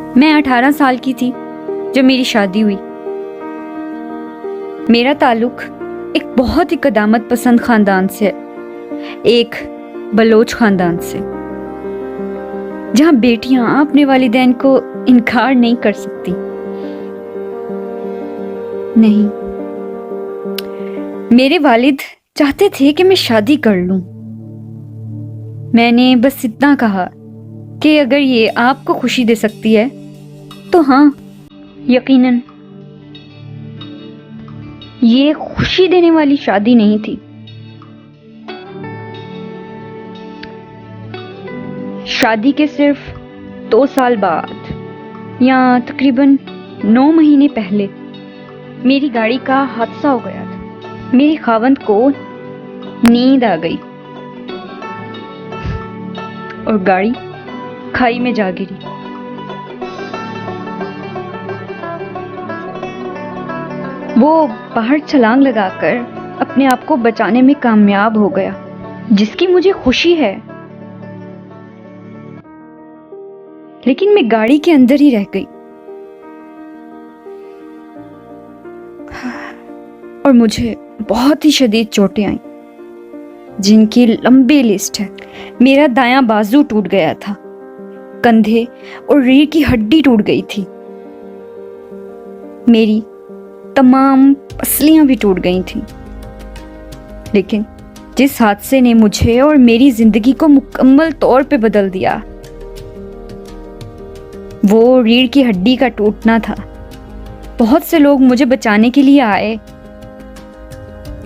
मैं 18 साल की थी जब मेरी शादी हुई। मेरा ताल्लुक एक बहुत ही कदामत पसंद खानदान से है, एक बलोच खानदान से, जहां बेटियां अपने वालिदैन को इनकार नहीं कर सकती। नहीं, मेरे वालिद चाहते थे कि मैं शादी कर लूं। मैंने बस इतना कहा कि अगर ये आपको खुशी दे सकती है तो हाँ, यकीनन। ये खुशी देने वाली शादी नहीं थी। शादी के सिर्फ 2 साल बाद या तकरीबन 9 महीने पहले मेरी गाड़ी का हादसा हो गया था। मेरे खावंद को नींद आ गई और गाड़ी खाई में जा गिरी। वो बाहर छलांग लगाकर अपने आप को बचाने में कामयाब हो गया, जिसकी मुझे खुशी है। लेकिन मैं गाड़ी के अंदर ही रह गई और मुझे बहुत ही शदीद चोटें आईं, जिनकी लंबी लिस्ट है। मेरा दायां बाजू टूट गया था, कंधे और रीढ़ की हड्डी टूट गई थी, मेरी तमाम पसलियां भी टूट गई थीं। लेकिन जिस हादसे ने मुझे और मेरी जिंदगी को मुकम्मल तौर पे बदल दिया, वो रीढ़ की हड्डी का टूटना था। बहुत से लोग मुझे बचाने के लिए आए।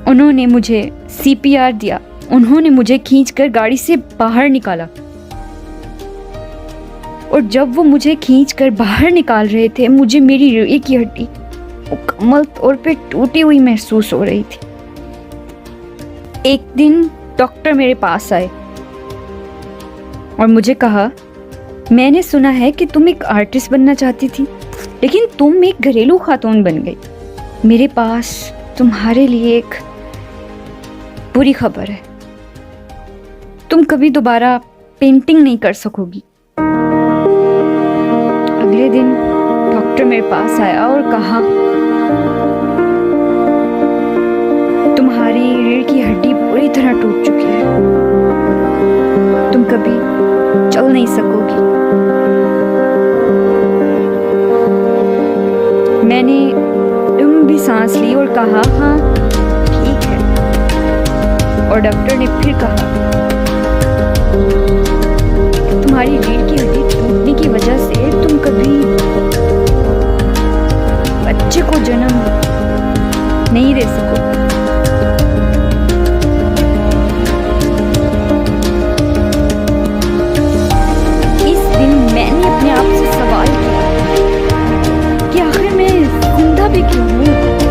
उन्होंने मुझे CPR दिया, उन्होंने मुझे खींचकर गाड़ी से बाहर निकाला। और जब वो मुझे खींचकर बाहर निकाल रहे थे, मुझे मेरी रीढ़ की हड्डी मुकम्मल तौर पे टूटी हुई महसूस हो रही थी। एक दिन डॉक्टर मेरे पास आए और मुझे कहा, मैंने सुना है कि तुम एक आर्टिस्ट बनना चाहती थी, लेकिन तुम एक घरेलू खातून बन गई। मेरे पास तुम्हारे लिए एक बुरी खबर है, तुम कभी दोबारा पेंटिंग नहीं कर सकोगी। अगले दिन डॉक्टर मेरे पास आया और कहा, तुम्हारी रीढ़ की हड्डी पूरी तरह टूट चुकी है, तुम कभी चल नहीं सकोगी। मैंने लंबी सांस ली और कहा, हाँ ठीक है। और डॉक्टर ने फिर कहा, तुम्हारी रीढ़ की हड्डी टूटने की वजह से तुम कभी बच्चे को जन्म नहीं दे सकोगे। इस दिन मैंने अपने आप से सवाल किया कि आखिर मैं जिंदा भी क्यों हूँ,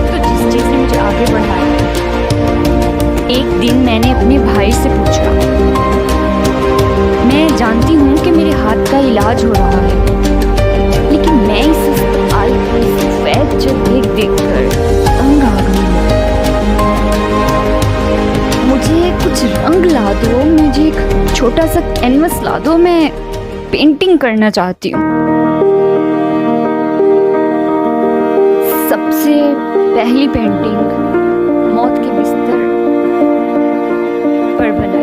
तो जिस चीज ने मुझे आगे बढ़ाया। एक दिन मैंने अपने भाई से पूछा, मैं जानती हूँ कि मेरे हाथ का इलाज हो रहा है, लेकिन मैं इस अस्पताल की सफेद जगह देखकर तंग आ गई हूँ। मुझे कुछ रंग ला दो, मुझे एक छोटा सा कैनवस ला दो, मैं पेंटिंग करना चाहती हूँ। सबसे पहली पेंटिंग मौत के बिस्तर पर बनाई।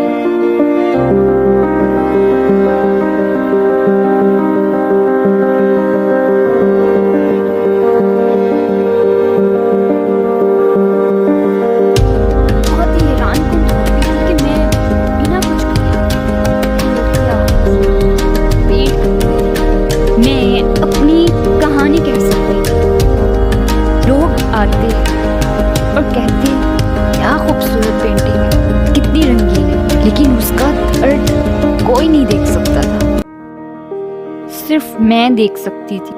आते और कहते, क्या खूबसूरत पेंटिंग है, कितनी रंगीन है, लेकिन उसका अर्थ कोई नहीं देख सकता था, सिर्फ मैं देख सकती थी।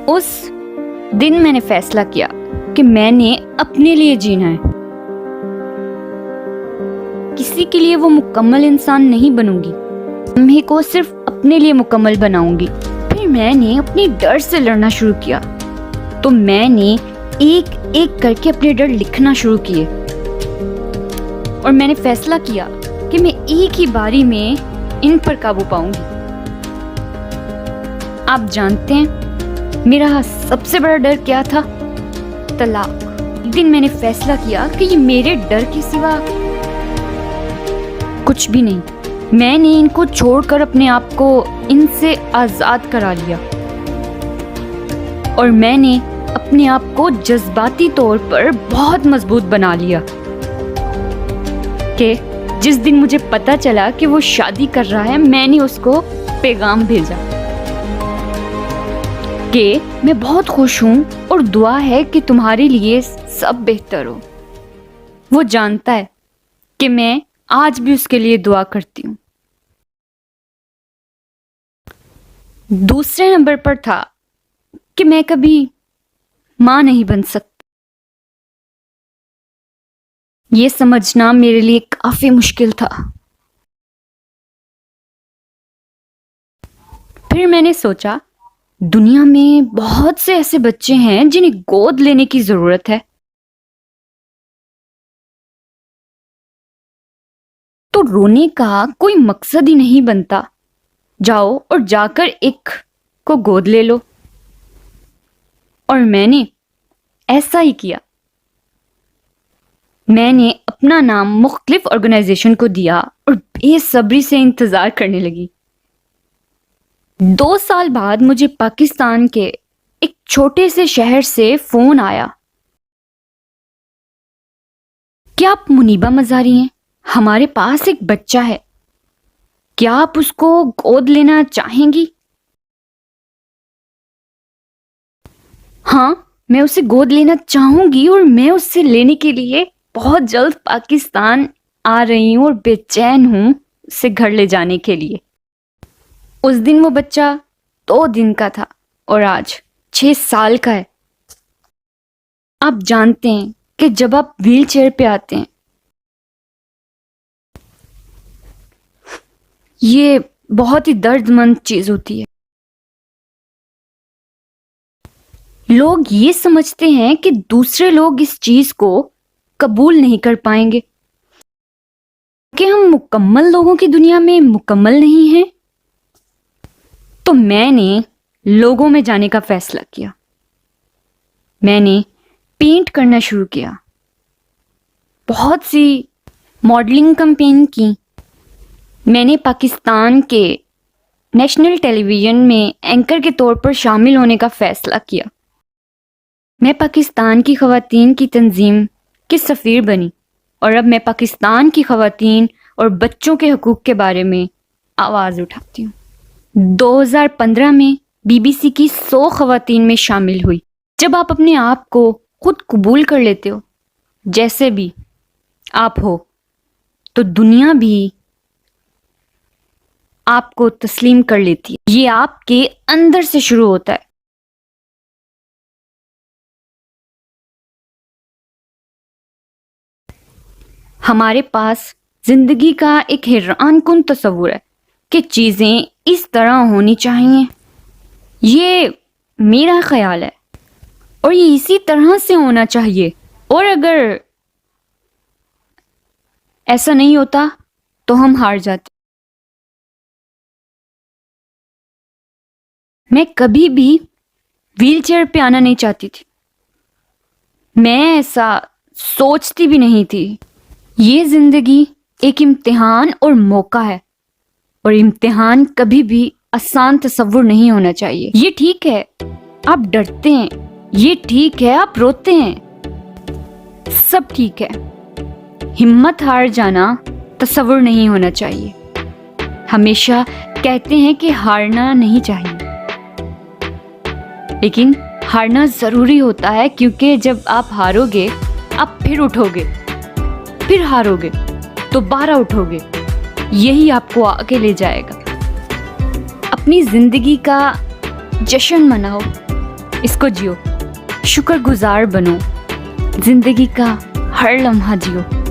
उस दिन मैंने फैसला किया कि मैंने अपने लिए जीना है। किसी के लिए वो मुकम्मल इंसान नहीं बनूंगी, मैं को सिर्फ अपने लिए मुकम्मल बनाऊंगी। फिर मैंने अपने डर से लड़ना शुरू किया, तो मैंने एक एक करके अपने डर लिखना शुरू किए और मैंने फैसला किया कि मैं एक ही बारी में इन पर काबू पाऊंगी। आप जानते हैं मेरा सबसे बड़ा डर क्या था? तलाक। एक दिन मैंने फैसला किया कि ये मेरे डर के सिवा कुछ भी नहीं। मैंने इनको छोड़कर अपने आप को इनसे आजाद करा लिया और मैंने अपने आप को जज्बाती तौर पर बहुत मजबूत बना लिया कि जिस दिन मुझे पता चला कि वो शादी कर रहा है, मैंने उसको पैगाम भेजा कि मैं बहुत खुश हूं और दुआ है कि तुम्हारे लिए सब बेहतर हो। वो जानता है कि मैं आज भी उसके लिए दुआ करती हूँ। दूसरे नंबर पर था कि मैं कभी मां नहीं बन सकती। ये समझना मेरे लिए काफी मुश्किल था। फिर मैंने सोचा दुनिया में बहुत से ऐसे बच्चे हैं जिन्हें गोद लेने की जरूरत है, तो रोने का कोई मकसद ही नहीं बनता। जाओ और जाकर एक को गोद ले लो। और मैंने ऐसा ही किया। मैंने अपना नाम मुख्तलिफ ऑर्गेनाइजेशन को दिया और बेसब्री से इंतजार करने लगी। 2 साल बाद मुझे पाकिस्तान के एक छोटे से शहर से फोन आया। क्या आप मुनीबा मजारी हैं? हमारे पास एक बच्चा है, क्या आप उसको गोद लेना चाहेंगी? हाँ, मैं उसे गोद लेना चाहूंगी और मैं उससे लेने के लिए बहुत जल्द पाकिस्तान आ रही हूँ और बेचैन हूँ उसे घर ले जाने के लिए। उस दिन वो बच्चा 2 दिन का था और आज 6 साल का है। आप जानते हैं कि जब आप व्हील चेयर पे आते हैं, ये बहुत ही दर्दमंद चीज होती है। लोग ये समझते हैं कि दूसरे लोग इस चीज को कबूल नहीं कर पाएंगे कि हम मुकम्मल लोगों की दुनिया में मुकम्मल नहीं हैं। तो मैंने लोगों में जाने का फैसला किया। मैंने पेंट करना शुरू किया, बहुत सी मॉडलिंग कैंपेन की। मैंने पाकिस्तान के नेशनल टेलीविज़न में एंकर के तौर पर शामिल होने का फैसला किया। मैं पाकिस्तान की ख़वातीन की तंजीम की सफ़ीर बनी और अब मैं पाकिस्तान की ख़वातीन और बच्चों के हकूक़ के बारे में आवाज़ उठाती हूँ। 2015 में BBC की 100 ख़वातीन में शामिल हुई। जब आप अपने आप को खुद कबूल कर लेते हो जैसे भी आप हो, तो दुनिया भी आपको तस्लीम कर लेती है। ये आपके अंदर से शुरू होता है। हमारे पास जिंदगी का एक हैरान कुन तस्वुर है कि चीजें इस तरह होनी चाहिए। ये मेरा ख्याल है और ये इसी तरह से होना चाहिए, और अगर ऐसा नहीं होता तो हम हार जाते। मैं कभी भी व्हीलचेयर पे आना नहीं चाहती थी। मैं ऐसा सोचती भी नहीं थी। ये जिंदगी एक इम्तिहान और मौका है, और इम्तिहान कभी भी आसान तस्वुर नहीं होना चाहिए। ये ठीक है आप डरते हैं, ये ठीक है आप रोते हैं, सब ठीक है। हिम्मत हार जाना तस्वुर नहीं होना चाहिए। हमेशा कहते हैं कि हारना नहीं चाहिए, लेकिन हारना ज़रूरी होता है, क्योंकि जब आप हारोगे आप फिर उठोगे, फिर हारोगे, दोबारा उठोगे। यही आपको आगे ले जाएगा। अपनी ज़िंदगी का जश्न मनाओ, इसको जियो, शुक्रगुजार बनो, ज़िंदगी का हर लम्हा जियो।